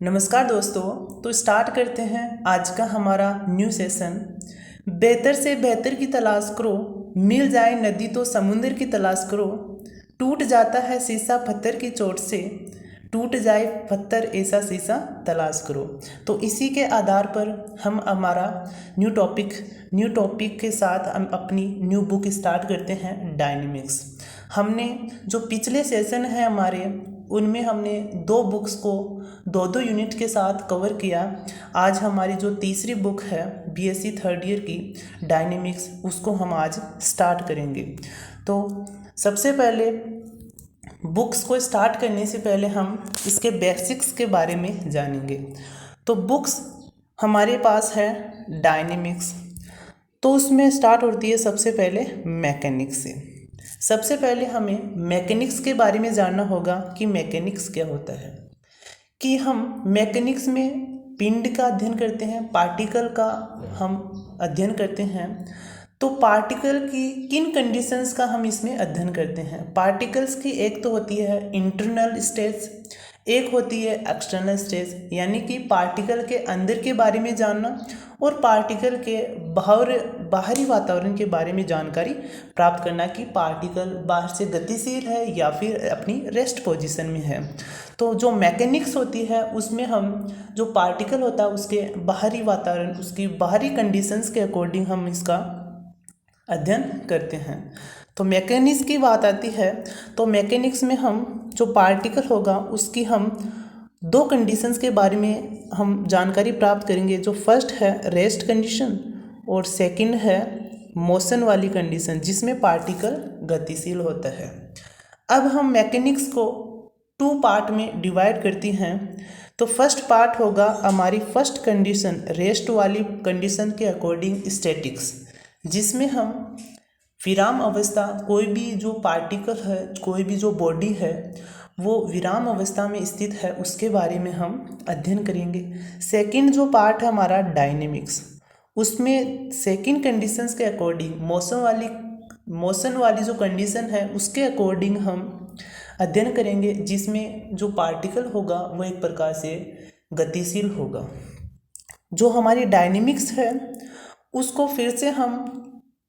नमस्कार दोस्तों। तो स्टार्ट करते हैं आज का हमारा न्यू सेशन। बेहतर से बेहतर की तलाश करो, मिल जाए नदी तो समुंदर की तलाश करो। टूट जाता है शीशा पत्थर की चोट से, टूट जाए पत्थर ऐसा शीशा तलाश करो। तो इसी के आधार पर हम हमारा न्यू टॉपिक के साथ हम अपनी न्यू बुक स्टार्ट करते हैं, डायनेमिक्स। हमने जो पिछले सेशन है हमारे, उनमें हमने दो बुक्स को दो दो यूनिट के साथ कवर किया। आज हमारी जो तीसरी बुक है बीएससी थर्ड ईयर की डायनेमिक्स, उसको हम आज स्टार्ट करेंगे। तो सबसे पहले बुक्स को स्टार्ट करने से पहले हम इसके बेसिक्स के बारे में जानेंगे। तो बुक्स हमारे पास है डायनेमिक्स, तो उसमें स्टार्ट होती है सबसे पहले मैकेनिक्स से। सबसे पहले हमें मैकेनिक्स के बारे में जानना होगा कि मैकेनिक्स क्या होता है। कि हम मैकेनिक्स में पिंड का अध्ययन करते हैं, पार्टिकल का हम अध्ययन करते हैं। तो पार्टिकल की किन कंडीशंस का हम इसमें अध्ययन करते हैं। पार्टिकल्स की एक तो होती है इंटरनल स्टेज, एक होती है एक्सटर्नल स्टेज, यानी कि पार्टिकल के अंदर के बारे में जानना और पार्टिकल के बाहरी वातावरण के बारे में जानकारी प्राप्त करना कि पार्टिकल बाहर से गतिशील है या फिर अपनी रेस्ट पोजीशन में है। तो जो मैकेनिक्स होती है उसमें हम जो पार्टिकल होता है उसके बाहरी वातावरण, उसकी बाहरी कंडीशंस के अकॉर्डिंग हम इसका अध्ययन करते हैं। तो मैकेनिक्स की बात आती है, तो मैकेनिक्स में हम जो पार्टिकल होगा उसकी हम दो कंडीशंस के बारे में हम जानकारी प्राप्त करेंगे। जो फर्स्ट है रेस्ट कंडीशन और सेकंड है मोशन वाली कंडीशन, जिसमें पार्टिकल गतिशील होता है। अब हम मैकेनिक्स को टू पार्ट में डिवाइड करती हैं। तो फर्स्ट पार्ट होगा हमारी फर्स्ट कंडीशन, रेस्ट वाली कंडीशन के अकॉर्डिंग स्टैटिक्स, जिसमें हम विराम अवस्था, कोई भी जो पार्टिकल है, कोई भी जो बॉडी है वो विराम अवस्था में स्थित है, उसके बारे में हम अध्ययन करेंगे। सेकंड जो पार्ट है हमारा डायनेमिक्स, उसमें सेकंड कंडीशंस के अकॉर्डिंग मोशन वाली जो कंडीशन है उसके अकॉर्डिंग हम अध्ययन करेंगे, जिसमें जो पार्टिकल होगा वो एक प्रकार से गतिशील होगा। जो हमारी डायनेमिक्स है उसको फिर से हम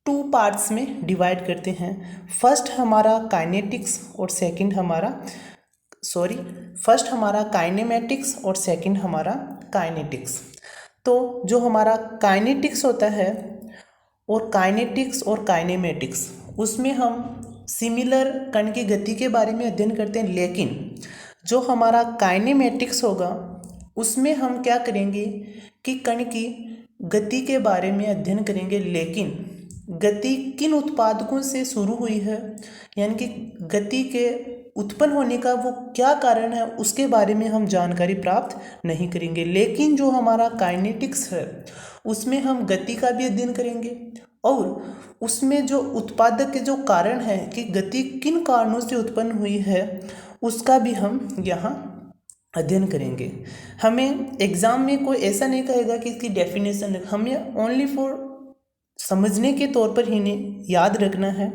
टू पार्ट्स में डिवाइड करते हैं। फर्स्ट हमारा काइनेमेटिक्स और सेकंड हमारा काइनेटिक्स। तो जो हमारा काइनेटिक्स होता है और काइनेमेटिक्स, उसमें हम सिमिलर कण की गति के बारे में अध्ययन करते हैं। लेकिन जो हमारा काइनेमेटिक्स होगा उसमें हम क्या करेंगे कि कण की गति के बारे में अध्ययन करेंगे, लेकिन गति किन उत्पादकों से शुरू हुई है, यानी कि गति के उत्पन्न होने का वो क्या कारण है, उसके बारे में हम जानकारी प्राप्त नहीं करेंगे। लेकिन जो हमारा काइनेटिक्स है उसमें हम गति का भी अध्ययन करेंगे और उसमें जो उत्पादक के जो कारण है कि गति किन कारणों से उत्पन्न हुई है, उसका भी हम यहाँ अध्ययन करेंगे। हमें एग्जाम में कोई ऐसा नहीं कहेगा कि इसकी डेफिनेशन, हमें ओनली फॉर समझने के तौर पर ही याद रखना है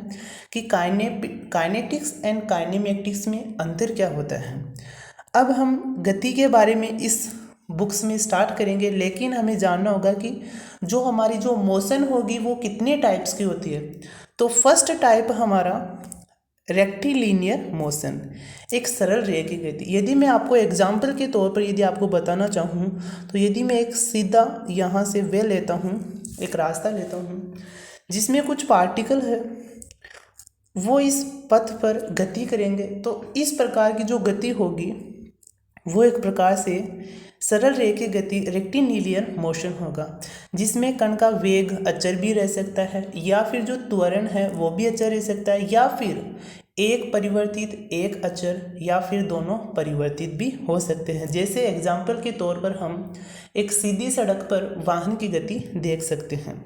कि काइनेटिक्स एंड काइनेमेटिक्स में अंतर क्या होता है। अब हम गति के बारे में इस बुक्स में स्टार्ट करेंगे, लेकिन हमें जानना होगा कि जो हमारी जो मोशन होगी वो कितने टाइप्स की होती है। तो फर्स्ट टाइप हमारा रेक्टिलिनियर मोशन, एक सरल रेखा की गति। यदि मैं आपको एग्जाम्पल के तौर पर यदि आपको बताना चाहूँ, तो यदि मैं एक सीधा यहाँ से वे लेता हूँ, एक रास्ता लेता हूँ जिसमें कुछ पार्टिकल है, वो इस पथ पर गति करेंगे, तो इस प्रकार की जो गति होगी वो एक प्रकार से सरल रेखीय गति रेक्टिलिनियर मोशन होगा, जिसमें कण का वेग अचर भी रह सकता है या फिर जो त्वरण है वो भी अचर रह सकता है, या फिर एक परिवर्तित एक अचर, या फिर दोनों परिवर्तित भी हो सकते हैं। जैसे एग्जाम्पल के तौर पर हम एक सीधी सड़क पर वाहन की गति देख सकते हैं।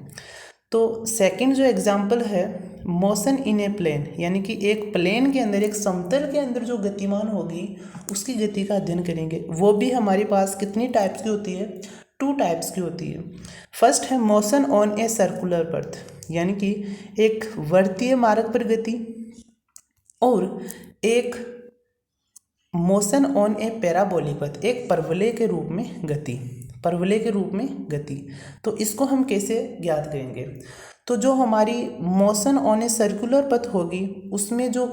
तो सेकंड जो एग्जाम्पल है मोशन इन ए प्लेन, यानी कि एक प्लेन के अंदर, एक समतल के अंदर जो गतिमान होगी उसकी गति का अध्ययन करेंगे। वो भी हमारे पास कितनी टाइप्स की होती है, टू टाइप्स की होती है। फर्स्ट है motion on a circular birth, यानी कि एक वर्तीय मार्ग पर गति, और एक मोशन ऑन ए पैराबोलिक पथ, एक परवलय के रूप में गति, परवलय के रूप में गति। तो इसको हम कैसे ज्ञात करेंगे? तो जो हमारी मोशन ऑन ए सर्कुलर पथ होगी उसमें जो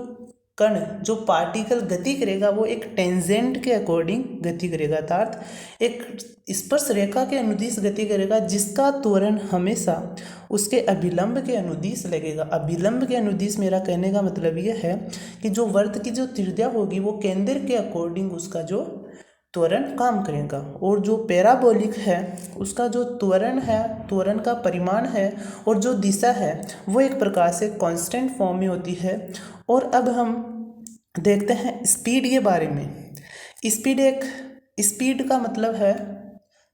कण, जो पार्टिकल गति करेगा वो एक टेंजेंट के अकॉर्डिंग गति करेगा, अर्थात एक स्पर्श रेखा के अनुदिश गति करेगा, जिसका त्वरण हमेशा उसके अभिलंब के अनुदिश लगेगा। अभिलंब के अनुदिश, मेरा कहने का मतलब यह है कि जो वृत्त की जो त्रिज्या होगी वो केंद्र के अकॉर्डिंग उसका जो त्वरण काम करेगा, और जो पैराबोलिक है उसका जो त्वरण है, त्वरण का परिमाण है और जो दिशा है वो एक प्रकार से कांस्टेंट फॉर्म में होती है। और अब हम देखते हैं स्पीड के बारे में। स्पीड का मतलब है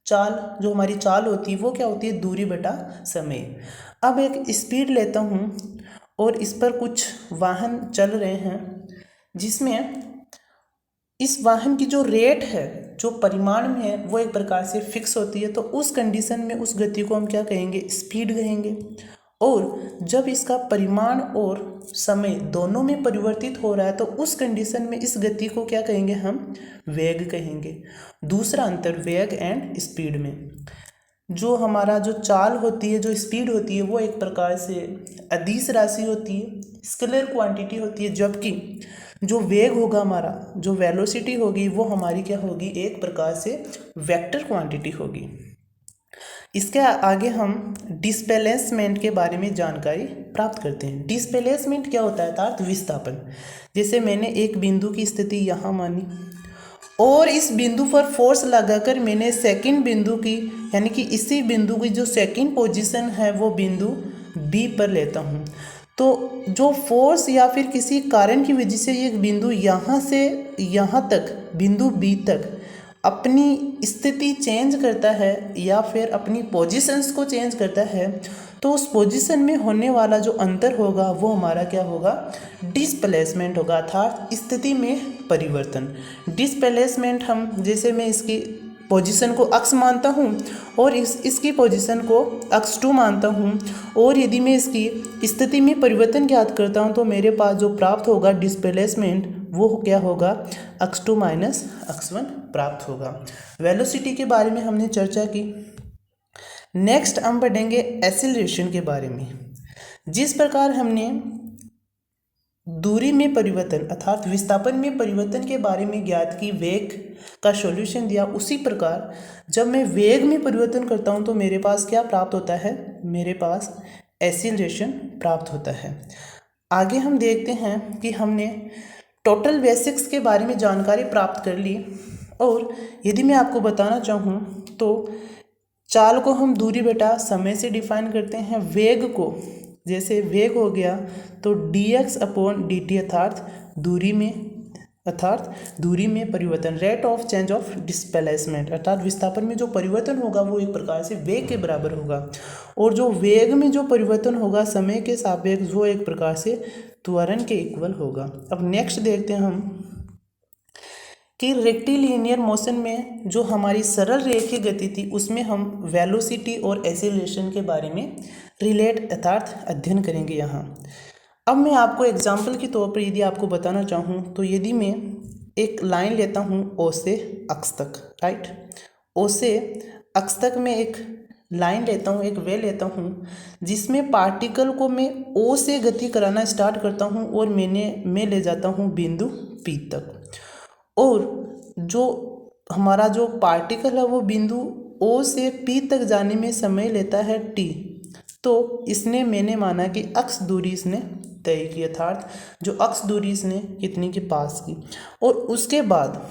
चाल, जो हमारी चाल होती है वो क्या होती है? दूरी बटा समय। अब एक स्पीड लेता हूँ और इस पर कुछ वाहन चल रहे हैं, जिसमें इस वाहन की जो रेट है, जो परिमाण में है, वो एक प्रकार से फिक्स होती है। तो उस कंडीशन में उस गति को हम क्या कहेंगे? स्पीड कहेंगे। और जब इसका परिमाण और समय दोनों में परिवर्तित हो रहा है तो उस कंडीशन में इस गति को क्या कहेंगे? हम वेग कहेंगे। दूसरा अंतर वेग एंड स्पीड में, जो हमारा जो चाल होती है, जो स्पीड होती है, वो एक प्रकार से अदिश राशि होती है, स्केलर क्वांटिटी होती है, जबकि जो वेग होगा हमारा, जो वेलोसिटी होगी, वो हमारी क्या होगी? एक प्रकार से वेक्टर क्वांटिटी होगी। इसके आगे हम डिस्प्लेसमेंट के बारे में जानकारी प्राप्त करते हैं। डिस्प्लेसमेंट क्या होता है? अर्थात विस्थापन। जैसे मैंने एक बिंदु की स्थिति यहाँ मानी और इस बिंदु पर फोर्स लगाकर मैंने सेकंड बिंदु की, यानी कि इसी बिंदु की जो सेकंड पोजीशन है वो बिंदु बी पर लेता हूँ, तो जो फोर्स या फिर किसी कारण की वजह से एक बिंदु यहाँ से यहाँ तक, बिंदु बी तक अपनी स्थिति चेंज करता है या फिर अपनी पोजीशंस को चेंज करता है, तो उस पोजीशन में होने वाला जो अंतर होगा वो हमारा क्या होगा? डिस्प्लेसमेंट होगा, अर्थात स्थिति में परिवर्तन। डिस्प्लेसमेंट हम, जैसे मैं इसकी पोजीशन को x मानता हूँ और इसकी पोजीशन को x2 मानता हूँ, और यदि मैं इसकी स्थिति में परिवर्तन ज्ञात करता हूँ तो मेरे पास जो प्राप्त होगा डिस्प्लेसमेंट वो क्या होगा? x2 माइनस x1 प्राप्त होगा। वेलोसिटी के बारे में हमने चर्चा की। नेक्स्ट हम पढ़ेंगे एक्सीलरेशन के बारे में। जिस प्रकार हमने दूरी में परिवर्तन अर्थात विस्थापन में परिवर्तन के बारे में ज्ञात की, वेग का सॉल्यूशन दिया, उसी प्रकार जब मैं वेग में परिवर्तन करता हूं तो मेरे पास क्या प्राप्त होता है? मेरे पास एक्सीलरेशन प्राप्त होता है। आगे हम देखते हैं कि हमने टोटल बेसिक्स के बारे में जानकारी प्राप्त कर ली, और यदि मैं आपको बताना चाहूँ तो चाल को हम दूरी बटा समय से डिफाइन करते हैं। वेग को, जैसे वेग हो गया तो dx अपॉन dt, अर्थात दूरी में परिवर्तन, rate of change of displacement, अर्थात विस्थापन में जो परिवर्तन होगा वो एक प्रकार से वेग के बराबर होगा, और जो वेग में जो परिवर्तन होगा समय के सापेक्ष वो एक प्रकार से त्वरण के इक्वल होगा। अब नेक्स्ट देखते हैं हम कि रेक्टिलिनियर मोशन में जो हमारी सरल रेखीय गति थी उसमें हम वेलोसिटी और एक्सीलरेशन के बारे में रिलेट अर्थात अध्ययन करेंगे यहाँ। अब मैं आपको एग्जाम्पल के तौर पर यदि आपको बताना चाहूँ तो यदि मैं एक लाइन लेता हूँ ओ से अक्ष तक, राइट, ओ से अक्ष तक मैं एक लाइन लेता हूँ, एक वे लेता हूँ, जिसमें पार्टिकल को मैं ओ से गति कराना स्टार्ट करता हूँ और मैं ले जाता हूँ बिंदु पी तक, और जो हमारा जो पार्टिकल है वो बिंदु ओ से पी तक जाने में समय लेता है टी। तो इसने मैंने माना कि अक्ष दूरी इसने तय की, अर्थात जो अक्ष दूरी इसने कितनी के पास की, और उसके बाद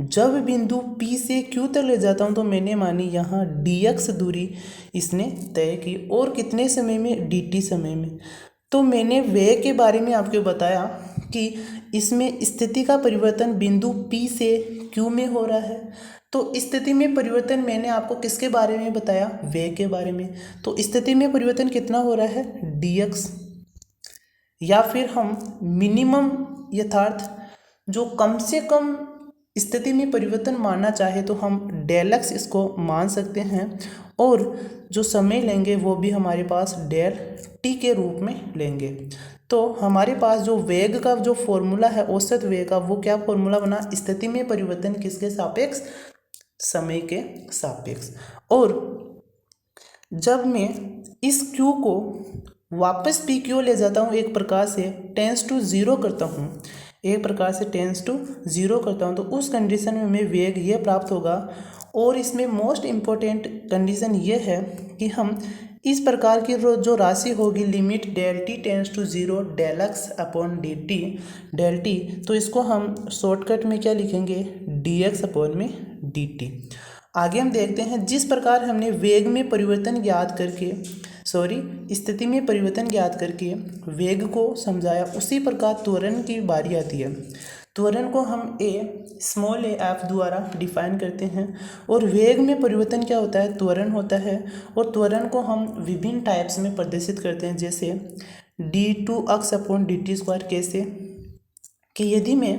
जब बिंदु P से Q तक ले जाता हूँ तो मैंने मानी यहाँ dx दूरी इसने तय की, और कितने समय में? dt समय में। तो मैंने वेग के बारे में आपको बताया कि इसमें स्थिति का परिवर्तन बिंदु P से Q में हो रहा है। तो स्थिति में परिवर्तन मैंने आपको किसके बारे में बताया? वेग के बारे में। तो स्थिति में परिवर्तन कितना हो रहा है? dx, या फिर हम मिनिमम यथार्थ जो कम से कम स्थिति में परिवर्तन मानना चाहे तो हम डेल एक्स इसको मान सकते हैं, और जो समय लेंगे वो भी हमारे पास डेल टी के रूप में लेंगे। तो हमारे पास जो वेग का जो फॉर्मूला है औसत वेग का, वो क्या फॉर्मूला बना, स्थिति में परिवर्तन किसके सापेक्ष, समय के सापेक्ष। और जब मैं इस q को वापस पी क्यू ले जाता हूँ, एक प्रकार से टेंस टू ज़ीरो करता हूँ, एक प्रकार से टेंस टू ज़ीरो करता हूँ, तो उस कंडीशन में हमें वेग ये प्राप्त होगा। और इसमें मोस्ट इम्पोर्टेंट कंडीशन ये है कि हम इस प्रकार की जो राशि होगी limit del t tends to zero del x upon d t del t, तो इसको हम शॉर्टकट में क्या लिखेंगे, डी एक्स अपॉन में डी टी। आगे हम देखते हैं, जिस प्रकार हमने वेग में परिवर्तन ज्ञात करके स्थिति में परिवर्तन ज्ञात करके वेग को समझाया, उसी प्रकार त्वरण की बारी आती है। त्वरण को हम स्मॉल ए एफ द्वारा डिफाइन करते हैं। और वेग में परिवर्तन क्या होता है, त्वरण होता है। और त्वरण को हम विभिन्न टाइप्स में प्रदर्शित करते हैं, जैसे d two x upon d t square. कैसे कि यदि मैं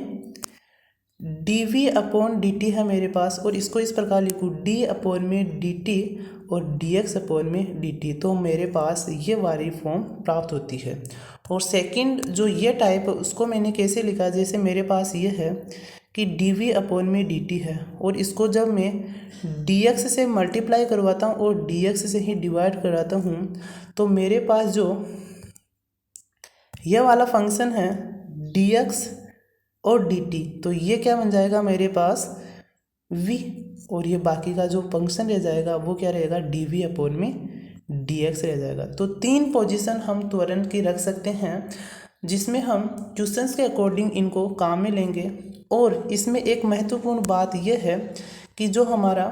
d v upon d t है मेरे पास, और इसको इस प्रकार लिखूँ डी अपॉन में डी टी और डी एक्स अपॉन में डी टी, तो मेरे पास ये वाली फॉर्म प्राप्त होती है। और सेकंड जो ये टाइप है उसको मैंने कैसे लिखा, जैसे मेरे पास ये है कि डी वी अपॉन में डी टी है, और इसको जब मैं डी एक्स से मल्टीप्लाई करवाता हूँ और डी एक्स से ही डिवाइड कराता हूँ, तो मेरे पास जो ये वाला फंक्शन है डी एक्स और डी टी, तो ये क्या बन जाएगा मेरे पास v, और ये बाकी का जो फंक्शन रह जाएगा वो क्या रहेगा, डी वी अपॉन में डी एक्स रह जाएगा। तो तीन पोजीशन हम त्वरण की रख सकते हैं, जिसमें हम क्वेश्चंस के अकॉर्डिंग इनको काम में लेंगे। और इसमें एक महत्वपूर्ण बात यह है कि जो हमारा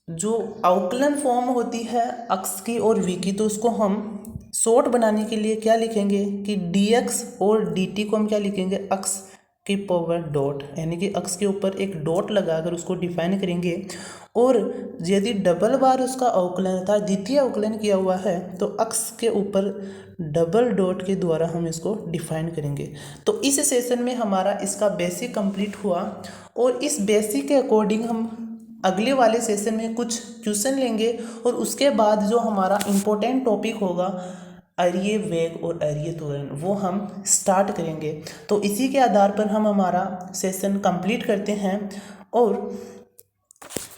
जो अवकलन फॉर्म होती है अक्स की और v की, तो उसको हम शॉर्ट बनाने के लिए क्या लिखेंगे कि dx और dt को हम क्या लिखेंगे, अक्स की पावर डॉट, यानी कि अक्स के ऊपर एक डॉट लगाकर उसको डिफाइन करेंगे। और यदि डबल बार उसका अवकलन था, द्वितीय अवकलन किया हुआ है, तो अक्स के ऊपर डबल डॉट के द्वारा हम इसको डिफाइन करेंगे। तो इस सेशन में हमारा इसका बेसिक कंप्लीट हुआ, और इस बेसिक के अकॉर्डिंग हम अगले वाले सेशन में कुछ क्वेश्चन लेंगे, और उसके बाद जो हमारा इम्पोर्टेंट टॉपिक होगा अरीय वेग और अरीय त्वरण, वो हम स्टार्ट करेंगे। तो इसी के आधार पर हम हमारा सेशन कंप्लीट करते हैं। और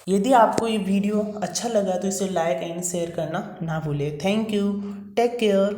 यदि आपको ये वीडियो अच्छा लगा तो इसे लाइक एंड शेयर करना ना भूलें। Thank you, take care.